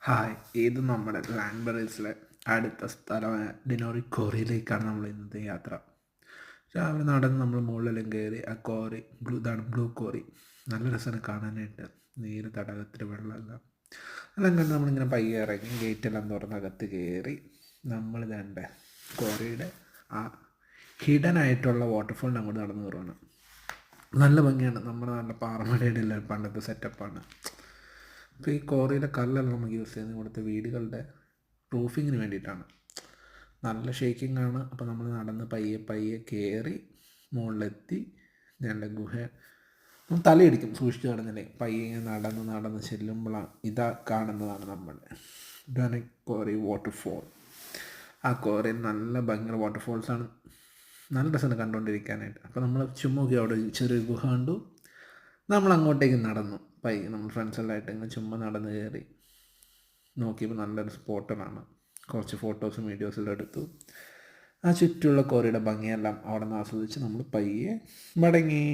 Hi, ഇത് നമ്മുടെ ലാൻബറീസിലെ അടുത്ത സ്ഥലമായ ഡിനോറി കോറിയിലേക്കാണ് നമ്മൾ ഇന്നത്തെ യാത്ര. രാവിലെ നടന്ന് നമ്മൾ മുകളിലെല്ലാം കയറി ആ കോറി ഇതാണ് ബ്ലൂ കോറി. നല്ല രസമാണ് കാണാനായിട്ട്. നീര് തടാകത്തിൽ വെള്ളമെല്ലാം എല്ലാം കണ്ട് നമ്മളിങ്ങനെ പയ്യെ ഇറങ്ങി ഗേറ്റെല്ലാം തുറന്ന് അകത്ത് കയറി നമ്മൾ ഇതേണ്ട കോറിയുടെ ആ ഹിഡൻ ആയിട്ടുള്ള വാട്ടർഫോളിന് അങ്ങോട്ട് നടന്നു കയറുകയാണ്. നല്ല ഭംഗിയാണ്. നമ്മുടെ നല്ല പാറമടയുടെ എല്ലാം പണ്ടത്തെ സെറ്റപ്പാണ്. അപ്പോൾ ഈ കോറിയിലെ കല്ലെല്ലാം നമുക്ക് യൂസ് ചെയ്യുന്നത് ഇവിടുത്തെ വീടുകളുടെ റൂഫിങ്ങിന് വേണ്ടിയിട്ടാണ്. നല്ല ഷേക്കിംഗ് ആണ്. അപ്പോൾ നമ്മൾ നടന്ന് പയ്യെ പയ്യെ കയറി മുകളിലെത്തി ഞങ്ങളുടെ ഗുഹ തലയിടിക്കും, സൂക്ഷിച്ച് നടന്നില്ലേ. പയ്യെ നടന്ന് നടന്ന് ചെല്ലുമ്പോഴാണ് ഇതാ കാണുന്നതാണ് നമ്മുടെ ഇതാണ് കോറി വാട്ടർഫോൾ. ആ കോറിയിൽ നല്ല ഭയങ്കര വാട്ടർഫോൾസാണ്. നല്ല രസമാണ് കണ്ടുകൊണ്ടിരിക്കാനായിട്ട്. അപ്പോൾ നമ്മൾ ചുമ്മാ അവിടെ ചെറിയൊരു ഗുഹ കണ്ടു. നമ്മൾ അങ്ങോട്ടേക്ക് നടന്നു പയ്യെ. നമ്മൾ ഫ്രണ്ട്സെല്ലാമായിട്ട് ഇങ്ങനെ ചുമ്മാ നടന്ന് കയറി നോക്കിയപ്പോൾ നല്ലൊരു സ്പോട്ടിലാണ്. കുറച്ച് ഫോട്ടോസും വീഡിയോസെല്ലാം എടുത്തു. ആ ചുറ്റുമുള്ള കോറിയുടെ ഭംഗിയെല്ലാം അവിടെ നിന്ന് ആസ്വദിച്ച് നമ്മൾ പയ്യെ മടങ്ങി.